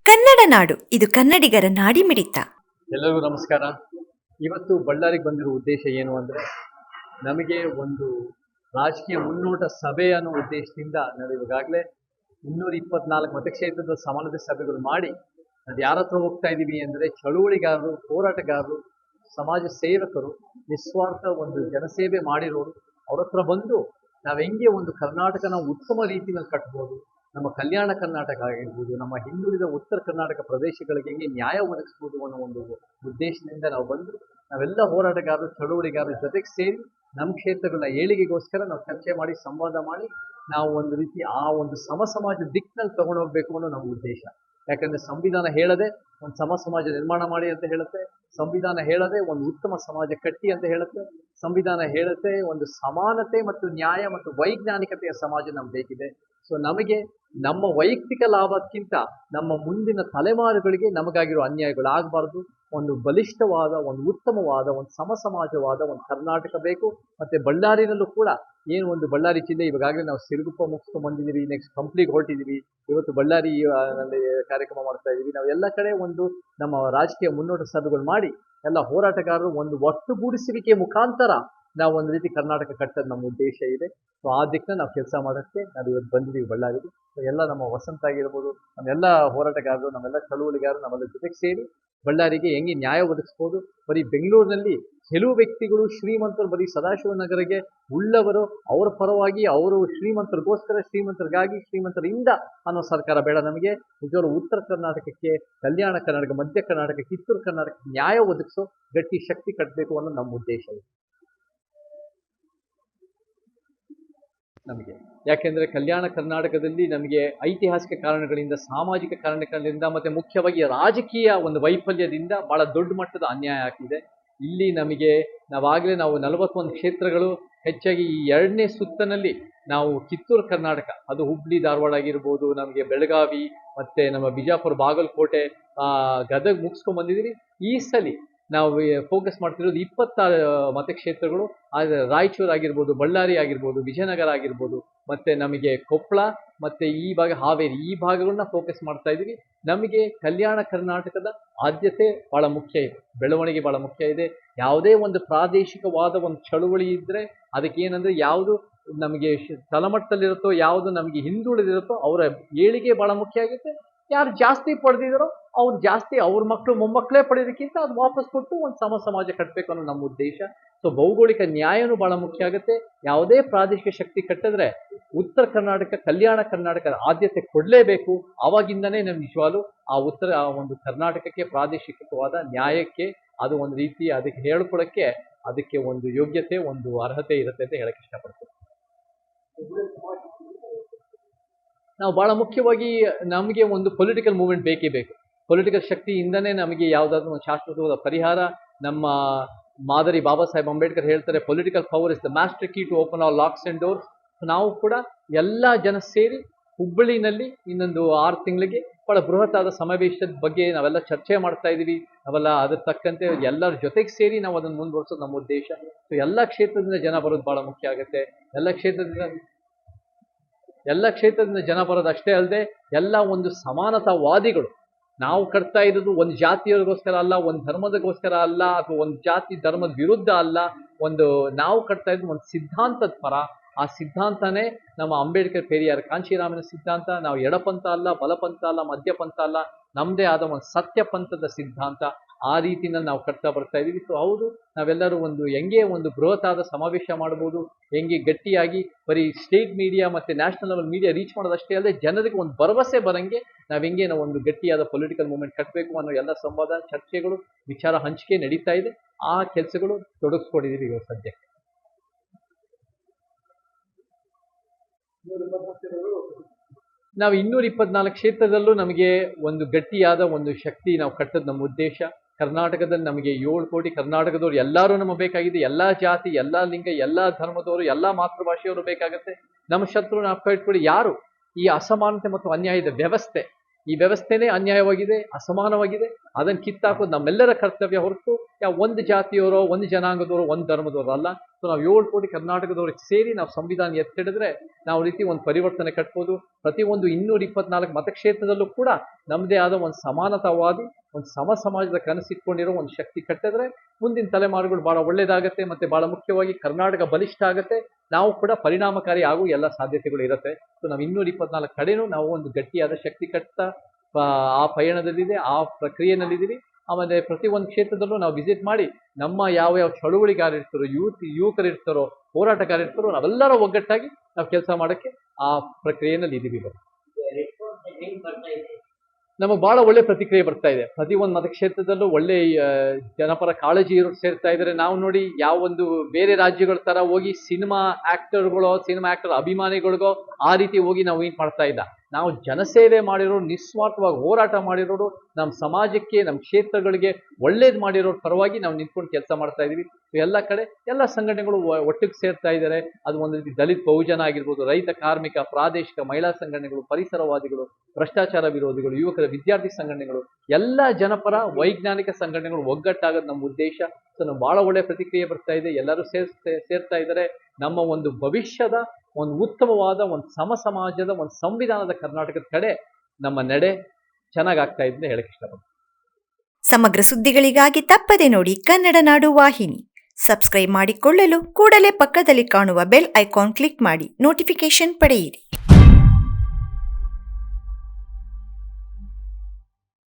ಕನ್ನಡ ನಾಡು ಇದು ಕನ್ನಡಿಗರ ನಾಡಿಮಿಡಿತ. ಎಲ್ಲರಿಗೂ ನಮಸ್ಕಾರ. ಇವತ್ತು ಬಳ್ಳಾರಿಗೆ ಬಂದಿರೋ ಉದ್ದೇಶ ಏನು ಅಂದರೆ, ನಮಗೆ ಒಂದು ರಾಜಕೀಯ ಮುನ್ನೋಟ ಸಭೆ ಅನ್ನೋ ಉದ್ದೇಶದಿಂದ ನಾವು ಈಗಾಗಲೇ 224 ಮತಕ್ಷೇತ್ರದ ಸಮಾನತೆ ಸಭೆಗಳು ಮಾಡಿ ಅದು ಯಾರ ಹತ್ರ ಹೋಗ್ತಾ ಇದ್ದೀವಿ ಅಂದರೆ, ಚಳುವಳಿಗಾರರು, ಹೋರಾಟಗಾರರು, ಸಮಾಜ ಸೇವಕರು, ನಿಸ್ವಾರ್ಥ ಒಂದು ಜನಸೇವೆ ಮಾಡಿರೋರು, ಅವ್ರ ಹತ್ರ ಬಂದು ನಾವು ಹೆಂಗೆ ಒಂದು ಕರ್ನಾಟಕನ ಉತ್ತಮ ರೀತಿಯಲ್ಲಿ ಕಟ್ಬೋದು, ನಮ್ಮ ಕಲ್ಯಾಣ ಕರ್ನಾಟಕ ಆಗಿರ್ಬೋದು, ನಮ್ಮ ಹಿಂದುಳಿದ ಉತ್ತರ ಕರ್ನಾಟಕ ಪ್ರದೇಶಗಳಿಗೆ ಹೆಂಗೆ ನ್ಯಾಯ ಒದಗಿಸ್ಬೋದು ಅನ್ನೋ ಒಂದು ಉದ್ದೇಶದಿಂದ ನಾವು ಬಂದು ನಾವೆಲ್ಲ ಹೋರಾಟಗಾರರು, ಚಳುವಳಿಗಾರರ ಜೊತೆಗೆ ಸೇರಿ ನಮ್ಮ ಕ್ಷೇತ್ರಗಳ ಏಳಿಗೆಗೋಸ್ಕರ ನಾವು ಚರ್ಚೆ ಮಾಡಿ, ಸಂವಾದ ಮಾಡಿ, ನಾವು ಒಂದು ರೀತಿ ಆ ಒಂದು ಸಮಾಜ ದಿಕ್ಕಿನಲ್ಲಿ ತಗೊಂಡೋಗ್ಬೇಕು ಅನ್ನೋ ನಮ್ಮ ಉದ್ದೇಶ. ಯಾಕಂದರೆ ಸಂವಿಧಾನ ಹೇಳದೆ ಒಂದು ಸಮಾಜ ನಿರ್ಮಾಣ ಮಾಡಿ ಅಂತ ಹೇಳುತ್ತೆ, ಸಂವಿಧಾನ ಹೇಳದೆ ಒಂದು ಉತ್ತಮ ಸಮಾಜ ಕಟ್ಟಿ ಅಂತ ಹೇಳುತ್ತೆ, ಸಂವಿಧಾನ ಹೇಳುತ್ತೆ ಒಂದು ಸಮಾನತೆ ಮತ್ತು ನ್ಯಾಯ ಮತ್ತು ವೈಜ್ಞಾನಿಕತೆಯ ಸಮಾಜ ನಮ್ಗೆ ಬೇಕಿದೆ. ಸೊ ನಮಗೆ ನಮ್ಮ ವೈಯಕ್ತಿಕ ಲಾಭಕ್ಕಿಂತ ನಮ್ಮ ಮುಂದಿನ ತಲೆಮಾರುಗಳಿಗೆ ನಮಗಾಗಿರೋ ಅನ್ಯಾಯಗಳು ಆಗಬಾರ್ದು. ಒಂದು ಬಲಿಷ್ಠವಾದ, ಒಂದು ಉತ್ತಮವಾದ, ಒಂದು ಸಮಾಜವಾದ ಒಂದು ಕರ್ನಾಟಕ ಬೇಕು. ಮತ್ತು ಬಳ್ಳಾರಿನಲ್ಲೂ ಕೂಡ ಏನು ಒಂದು ಬಳ್ಳಾರಿ ಜಿಲ್ಲೆ ಇವಾಗಲೇ ನಾವು ಸಿರುಗುಪ್ಪ ಮುಗಿಸ್ಕೊಂಡು ಬಂದಿದ್ದೀವಿ, ನೆಕ್ಸ್ಟ್ ಕಂಪ್ಲಿಗೆ ಹೊರಟಿದ್ದೀವಿ, ಇವತ್ತು ಬಳ್ಳಾರಿ ನಲ್ಲಿ ಕಾರ್ಯಕ್ರಮ ಮಾಡ್ತಾ ಇದ್ದೀವಿ. ನಾವು ಎಲ್ಲ ಕಡೆ ಒಂದು ನಮ್ಮ ರಾಜಕೀಯ ಮುನ್ನೋಟ ಸಭೆಗಳು ಮಾಡಿ ಎಲ್ಲ ಹೋರಾಟಗಾರರು ಒಂದು ಒಟ್ಟುಗೂಡಿಸುವಿಕೆ ಮುಖಾಂತರ ನಾವು ಒಂದು ರೀತಿ ಕರ್ನಾಟಕ ಕಟ್ಟೋದು ನಮ್ಮ ಉದ್ದೇಶ ಇದೆ. ಸೊ ಆ ದಿಕ್ಕನ್ನ ನಾವು ಕೆಲಸ ಮಾಡೋಕ್ಕೆ ನಾವು ಇವತ್ತು ಬಂದಿದ್ದೀವಿ ಬಳ್ಳಾರಿಗೆ. ಸೊ ಎಲ್ಲ ನಮ್ಮ ವಸಂತ ಆಗಿರ್ಬೋದು, ನಮ್ಮೆಲ್ಲ ಹೋರಾಟಗಾರರು, ನಮ್ಮೆಲ್ಲ ಚಳುವಳಿಗಾರರು ನಮ್ಮೆಲ್ಲ ಜೊತೆಗೆ ಸೇರಿ ಬಳ್ಳಾರಿಗೆ ಹೆಂಗೆ ನ್ಯಾಯ ಒದಗಿಸ್ಬೋದು. ಬರೀ ಬೆಂಗಳೂರಿನಲ್ಲಿ ಕೆಲವು ವ್ಯಕ್ತಿಗಳು ಶ್ರೀಮಂತರು ಬರೀ ಸದಾಶಿವನಗರಿಗೆ ಉಳ್ಳವರು, ಅವರ ಪರವಾಗಿ ಅವರು ಶ್ರೀಮಂತರಿಗೋಸ್ಕರ, ಶ್ರೀಮಂತರಿಗಾಗಿ, ಶ್ರೀಮಂತರಿಂದ ಅನ್ನೋ ಸರ್ಕಾರ ಬೇಡ ನಮಗೆ. ನಿಜವಾಗ್ಲೂ ಉತ್ತರ ಕರ್ನಾಟಕಕ್ಕೆ, ಕಲ್ಯಾಣ ಕರ್ನಾಟಕ, ಮಧ್ಯ ಕರ್ನಾಟಕ, ಕಿತ್ತೂರು ಕರ್ನಾಟಕಕ್ಕೆ ನ್ಯಾಯ ಒದಗಿಸೋ ಗಟ್ಟಿ ಶಕ್ತಿ ಕಟ್ಟಬೇಕು ಅನ್ನೋ ನಮ್ಮ ಉದ್ದೇಶ ಇದೆ ನಮಗೆ. ಯಾಕೆಂದರೆ ಕಲ್ಯಾಣ ಕರ್ನಾಟಕದಲ್ಲಿ ನಮಗೆ ಐತಿಹಾಸಿಕ ಕಾರಣಗಳಿಂದ, ಸಾಮಾಜಿಕ ಕಾರಣಗಳಿಂದ ಮತ್ತು ಮುಖ್ಯವಾಗಿ ರಾಜಕೀಯ ಒಂದು ವೈಫಲ್ಯದಿಂದ ಭಾಳ ದೊಡ್ಡ ಮಟ್ಟದ ಅನ್ಯಾಯ ಆಗ್ತಿದೆ. ಇಲ್ಲಿ ನಮಗೆ ನಾವಾಗಲೇ 41 ಕ್ಷೇತ್ರಗಳು, ಹೆಚ್ಚಾಗಿ ಈ 2ನೇ ಸುತ್ತಿನಲ್ಲಿ ನಾವು ಕಿತ್ತೂರು ಕರ್ನಾಟಕ, ಅದು ಹುಬ್ಳಿ ಧಾರವಾಡ ಆಗಿರ್ಬೋದು, ನಮಗೆ ಬೆಳಗಾವಿ ಮತ್ತು ನಮ್ಮ ಬಿಜಾಪುರ, ಬಾಗಲಕೋಟೆ, ಗದಗ ಮುಗಿಸ್ಕೊಂಡು ಬಂದಿದ್ದೀವಿ. ಈ ಸಲ ನಾವು ಫೋಕಸ್ ಮಾಡ್ತಿರೋದು 26 ಮತಕ್ಷೇತ್ರಗಳು. ಆದರೆ ರಾಯಚೂರು ಆಗಿರ್ಬೋದು, ಬಳ್ಳಾರಿ ಆಗಿರ್ಬೋದು, ವಿಜಯನಗರ ಆಗಿರ್ಬೋದು, ಮತ್ತು ನಮಗೆ ಕೊಪ್ಪಳ ಮತ್ತು ಈ ಭಾಗ ಹಾವೇರಿ, ಈ ಭಾಗಗಳನ್ನ ಫೋಕಸ್ ಮಾಡ್ತಾ ಇದ್ದೀವಿ. ನಮಗೆ ಕಲ್ಯಾಣ ಕರ್ನಾಟಕದ ಆದ್ಯತೆ ಭಾಳ ಮುಖ್ಯ ಇದೆ, ಬೆಳವಣಿಗೆ ಭಾಳ ಮುಖ್ಯ ಇದೆ. ಯಾವುದೇ ಒಂದು ಪ್ರಾದೇಶಿಕವಾದ ಒಂದು ಚಳುವಳಿ ಇದ್ದರೆ ಅದಕ್ಕೆ ಏನಂದರೆ, ಯಾವುದು ನಮಗೆ ತಳಮಟ್ಟದಲ್ಲಿರುತ್ತೋ, ಯಾವುದು ನಮಗೆ ಹಿಂದುಳಿದಿರುತ್ತೋ ಅವರ ಏಳಿಗೆ ಭಾಳ ಮುಖ್ಯ ಆಗುತ್ತೆ. ಯಾರು ಜಾಸ್ತಿ ಪಡೆದಿದ್ದಾರೋ ಅವ್ರು ಜಾಸ್ತಿ, ಅವ್ರ ಮಕ್ಕಳು ಮೊಮ್ಮಕ್ಕಳೇ ಪಡೆಯೋದಕ್ಕಿಂತ ಅದು ವಾಪಸ್ ಕೊಟ್ಟು ಒಂದು ಸಮಾಜ ಕಟ್ಟಬೇಕು ಅನ್ನೋ ನಮ್ಮ ಉದ್ದೇಶ. ಸೊ ಭೌಗೋಳಿಕ ನ್ಯಾಯನೂ ಭಾಳ ಮುಖ್ಯ ಆಗುತ್ತೆ. ಯಾವುದೇ ಪ್ರಾದೇಶಿಕ ಶಕ್ತಿ ಕಟ್ಟಿದ್ರೆ ಉತ್ತರ ಕರ್ನಾಟಕ, ಕಲ್ಯಾಣ ಕರ್ನಾಟಕದ ಆದ್ಯತೆ ಕೊಡಲೇಬೇಕು. ಆವಾಗಿಂದನೇ ನಮ್ಮ ನಿಜವಾಗ್ಲೂ ಆ ಒಂದು ಕರ್ನಾಟಕಕ್ಕೆ ಪ್ರಾದೇಶಿಕವಾದ ನ್ಯಾಯಕ್ಕೆ ಅದು ಒಂದು ರೀತಿ ಅದಕ್ಕೆ ಹೇಳ್ಕೊಳಕ್ಕೆ ಅದಕ್ಕೆ ಒಂದು ಯೋಗ್ಯತೆ, ಒಂದು ಅರ್ಹತೆ ಇರುತ್ತೆ ಅಂತ ಹೇಳಕ್ಕೆ ಇಷ್ಟಪಡ್ತೀನಿ. ನಾವು ಭಾಳ ಮುಖ್ಯವಾಗಿ ನಮಗೆ ಒಂದು ಪೊಲಿಟಿಕಲ್ ಮೂವ್ಮೆಂಟ್ ಬೇಕೇ ಬೇಕು. ಪೊಲಿಟಿಕಲ್ ಶಕ್ತಿಯಿಂದನೇ ನಮಗೆ ಯಾವುದಾದ್ರೂ ಒಂದು ಶಾಶ್ವತವಾದ ಪರಿಹಾರ. ನಮ್ಮ ಮಾದರಿ ಬಾಬಾ ಸಾಹೇಬ್ ಅಂಬೇಡ್ಕರ್ ಹೇಳ್ತಾರೆ, political power is the master key to open all locks and doors. ನಾವು ಕೂಡ ಎಲ್ಲ ಜನ ಸೇರಿ ಹುಬ್ಬಳ್ಳಿನಲ್ಲಿ ಇನ್ನೊಂದು 6 ತಿಂಗಳಿಗೆ ಭಾಳ ಬೃಹತ್ತಾದ ಸಮಾವೇಶದ ಬಗ್ಗೆ ನಾವೆಲ್ಲ ಚರ್ಚೆ ಮಾಡ್ತಾ ಇದ್ದೀವಿ. ನಾವೆಲ್ಲ ಅದ್ರ ತಕ್ಕಂತೆ ಎಲ್ಲರ ಜೊತೆಗೆ ಸೇರಿ ನಾವು ಅದನ್ನು ಮುಂದುವರ್ಸೋದು ನಮ್ಮ ಉದ್ದೇಶ. ಸೊ ಎಲ್ಲ ಕ್ಷೇತ್ರದಿಂದ ಜನ ಬರೋದು ಭಾಳ ಮುಖ್ಯ ಆಗುತ್ತೆ. ಎಲ್ಲ ಕ್ಷೇತ್ರದಿಂದ ಜನ ಬರೋದು ಅಷ್ಟೇ ಅಲ್ಲದೆ, ಎಲ್ಲ ಒಂದು ಸಮಾನತಾವಾದಿಗಳು. ನಾವು ಕಟ್ತಾ ಇರೋದು ಒಂದು ಜಾತಿಯವರಿಗೋಸ್ಕರ ಅಲ್ಲ, ಒಂದು ಧರ್ಮದಗೋಸ್ಕರ ಅಲ್ಲ, ಅಥವಾ ಒಂದು ಜಾತಿ ಧರ್ಮದ ವಿರುದ್ಧ ಅಲ್ಲ. ನಾವು ಕಟ್ತಾ ಇದ್ದು ಒಂದು ಸಿದ್ಧಾಂತದ ಪರ. ಆ ಸಿದ್ಧಾಂತನೇ ನಮ್ಮ ಅಂಬೇಡ್ಕರ್, ಪೆರಿಯಾರ್, ಕಾಂಶಿರಾಮನ ಸಿದ್ಧಾಂತ. ನಾವು ಎಡಪಂಥ ಅಲ್ಲ, ಬಲಪಂಥ ಅಲ್ಲ, ಮಧ್ಯಪಂಥ ಅಲ್ಲ, ನಮ್ಮದೇ ಆದ ಒಂದು ಸತ್ಯಪಂಥದ ಸಿದ್ಧಾಂತ. ಆ ರೀತಿನಲ್ಲಿ ನಾವು ಕಟ್ತಾ ಬರ್ತಾ ಇದ್ದೀವಿ. ಸೊ ಹೌದು, ನಾವೆಲ್ಲರೂ ಒಂದು ಹೆಂಗೆ ಒಂದು ಬೃಹತ್ತಾದ ಸಮಾವೇಶ ಮಾಡ್ಬೋದು, ಹೆಂಗೆ ಗಟ್ಟಿಯಾಗಿ ಬರೀ ಸ್ಟೇಟ್ ಮೀಡಿಯಾ ಮತ್ತು ನ್ಯಾಷನಲ್ ಲೆವೆಲ್ ಮೀಡಿಯಾ ರೀಚ್ ಮಾಡೋದಷ್ಟೇ ಅಲ್ಲದೆ, ಜನರಿಗೆ ಒಂದು ಭರವಸೆ ಬರೋಂಗೆ ನಾವು ಒಂದು ಗಟ್ಟಿಯಾದ ಪೊಲಿಟಿಕಲ್ ಮೂವ್ಮೆಂಟ್ ಕಟ್ಟಬೇಕು ಅನ್ನೋ ಎಲ್ಲ ಸಂವಾದ, ಚರ್ಚೆಗಳು, ವಿಚಾರ ಹಂಚಿಕೆ ನಡೀತಾ ಇದೆ. ಆ ಕೆಲಸಗಳು ತೊಡಗಿಸ್ಕೊಂಡಿದ್ದೀವಿ ಇವತ್ತು ಸದ್ಯಕ್ಕೆ. ನಾವು 224 ಕ್ಷೇತ್ರದಲ್ಲೂ ನಮಗೆ ಒಂದು ಗಟ್ಟಿಯಾದ ಒಂದು ಶಕ್ತಿ ನಾವು ಕಟ್ಟೋದು ನಮ್ಮ ಉದ್ದೇಶ. ಕರ್ನಾಟಕದಲ್ಲಿ ನಮಗೆ 7 ಕೋಟಿ ಕರ್ನಾಟಕದವ್ರು ಎಲ್ಲರೂ ನಮಗೆ ಬೇಕಾಗಿದೆ. ಎಲ್ಲ ಜಾತಿ, ಎಲ್ಲ ಲಿಂಗ, ಎಲ್ಲ ಧರ್ಮದವರು, ಎಲ್ಲ ಮಾತೃಭಾಷೆಯವರು ಬೇಕಾಗುತ್ತೆ. ನಮ್ಮ ಶತ್ರು ನಾವು ಇಟ್ಕೊಳ್ಳಿ ಯಾರು ಈ ಅಸಮಾನತೆ ಮತ್ತು ಅನ್ಯಾಯದ ವ್ಯವಸ್ಥೆ ಈ ವ್ಯವಸ್ಥೆನೇ ಅನ್ಯಾಯವಾಗಿದೆ, ಅಸಮಾನವಾಗಿದೆ. ಅದನ್ನು ಕಿತ್ತಾಕೋದು ನಮ್ಮೆಲ್ಲರ ಕರ್ತವ್ಯ ಹೊರತು ಒಂದು ಜಾತಿಯವರೋ, ಒಂದು ಜನಾಂಗದವರು, ಒಂದು ಧರ್ಮದವರು ಅಲ್ಲ. ಸೊ ನಾವು 7 ಕೋಟಿ ಕರ್ನಾಟಕದವ್ರಿಗೆ ಸೇರಿ ನಾವು ಸಂವಿಧಾನ ಎತ್ತಿಡಿದ್ರೆ ನಾವು ರೀತಿ ಒಂದು ಪರಿವರ್ತನೆ ಕಟ್ಬೋದು. ಪ್ರತಿಯೊಂದು 224 ಮತಕ್ಷೇತ್ರದಲ್ಲೂ ಕೂಡ ನಮ್ಮದೇ ಆದ ಒಂದು ಸಮಾನತಾವಾದಿ, ಒಂದು ಸಮಾಜದ ಕನಸಿಟ್ಕೊಂಡಿರೋ ಒಂದು ಶಕ್ತಿ ಕಟ್ಟಿದ್ರೆ ಮುಂದಿನ ತಲೆಮಾರುಗಳು ಭಾಳ ಒಳ್ಳೇದಾಗತ್ತೆ. ಮತ್ತು ಭಾಳ ಮುಖ್ಯವಾಗಿ ಕರ್ನಾಟಕ ಬಲಿಷ್ಠ ಆಗುತ್ತೆ. ನಾವು ಕೂಡ ಪರಿಣಾಮಕಾರಿ ಆಗೋ ಎಲ್ಲ ಸಾಧ್ಯತೆಗಳು ಇರುತ್ತೆ. ಸೊ ನಾವು 224 ಕಡೆನೂ ನಾವು ಒಂದು ಗಟ್ಟಿಯಾದ ಶಕ್ತಿ ಕಟ್ತಾ ಆ ಪಯಣದಲ್ಲಿದೆ, ಆ ಪ್ರಕ್ರಿಯೆನಲ್ಲಿದ್ದೀವಿ. ಆಮೇಲೆ ಪ್ರತಿಯೊಂದು ಕ್ಷೇತ್ರದಲ್ಲೂ ನಾವು ವಿಸಿಟ್ ಮಾಡಿ ನಮ್ಮ ಯಾವ ಚಳುವಳಿಗಾರರಿರ್ತಾರೋ, ಯುವಕರಿರ್ತಾರೋ, ಹೋರಾಟಗಾರರಿರ್ತಾರೋ ನಾವೆಲ್ಲರ ಒಗ್ಗಟ್ಟಾಗಿ ನಾವು ಕೆಲಸ ಮಾಡೋಕ್ಕೆ ಆ ಪ್ರಕ್ರಿಯೆನಲ್ಲಿ ಇದ್ದೀವಿ. ನಮಗೆ ಭಾಳ ಒಳ್ಳೆ ಪ್ರತಿಕ್ರಿಯೆ ಬರ್ತಾ ಇದೆ. ಪ್ರತಿಯೊಂದು ಮತಕ್ಷೇತ್ರದಲ್ಲೂ ಒಳ್ಳೆ ಜನಪರ ಕಾಳಜಿ ಇರೋರು ಸೇರ್ತಾ ಇದ್ದಾರೆ. ನಾವು ನೋಡಿ ಯಾವೊಂದು ಬೇರೆ ರಾಜ್ಯಗಳ ಥರ ಹೋಗಿ ಸಿನಿಮಾ ಆ್ಯಕ್ಟರ್ ಅಭಿಮಾನಿಗಳಿಗೋ ಆ ರೀತಿ ಹೋಗಿ ನಾವು ಏನು ಮಾಡ್ತಾ ಇಲ್ಲ. ನಾವು ಜನಸೇವೆ ಮಾಡಿರೋರು, ನಿಸ್ವಾರ್ಥವಾಗಿ ಹೋರಾಟ ಮಾಡಿರೋರು, ನಮ್ಮ ಸಮಾಜಕ್ಕೆ, ನಮ್ಮ ಕ್ಷೇತ್ರಗಳಿಗೆ ಒಳ್ಳೇದು ಮಾಡಿರೋರ ಪರವಾಗಿ ನಾವು ನಿಂತ್ಕೊಂಡು ಕೆಲಸ ಮಾಡ್ತಾ ಇದ್ದೀವಿ. ಎಲ್ಲ ಕಡೆ ಎಲ್ಲ ಸಂಘಟನೆಗಳು ಒಟ್ಟಿಗೆ ಸೇರ್ತಾ ಇದ್ದಾರೆ. ಅದು ಒಂದು ರೀತಿ ದಲಿತ ಬಹುಜನ ಆಗಿರ್ಬೋದು, ರೈತ, ಕಾರ್ಮಿಕ, ಪ್ರಾದೇಶಿಕ ಮಹಿಳಾ ಸಂಘಟನೆಗಳು, ಪರಿಸರವಾದಿಗಳು, ಭ್ರಷ್ಟಾಚಾರ ವಿರೋಧಿಗಳು, ಯುವಕರ ವಿದ್ಯಾರ್ಥಿ ಸಂಘಟನೆಗಳು, ಎಲ್ಲ ಜನಪರ ವೈಜ್ಞಾನಿಕ ಸಂಘಟನೆಗಳು ಒಗ್ಗಟ್ಟಾಗೋದು ನಮ್ಮ ಉದ್ದೇಶ. ಸೊ ನಾವು ಭಾಳ ಒಳ್ಳೆ ಪ್ರತಿಕ್ರಿಯೆ ಬರ್ತಾ ಇದೆ. ಎಲ್ಲರೂ ಸೇರ್ತಾ ಇದ್ದಾರೆ. ನಮ್ಮ ಒಂದು ಭವಿಷ್ಯದ ಒಂದು ಉತ್ತಮವಾದ ಒಂದು ಸಮಾಜದ ಒಂದು ಸಂವಿಧಾನದ ಕರ್ನಾಟಕದ ಕಡೆ ನಮ್ಮ ನಡೆ ಚೆನ್ನಾಗಾಗ್ತಾ ಇದೆ ಹೇಳಕ್ಕೆ ಇಷ್ಟಪಡ್ತೀನಿ. ಸಮಗ್ರ ಸುದ್ದಿಗಳಿಗಾಗಿ ತಪ್ಪದೆ ನೋಡಿ ಕನ್ನಡ ನಾಡು ವಾಹಿನಿ. ಸಬ್ಸ್ಕ್ರೈಬ್ ಮಾಡಿಕೊಳ್ಳಲು ಕೂಡಲೇ ಪಕ್ಕದಲ್ಲಿ ಕಾಣುವ ಬೆಲ್ ಐಕಾನ್ ಕ್ಲಿಕ್ ಮಾಡಿ ನೋಟಿಫಿಕೇಶನ್ ಪಡೆಯಿರಿ.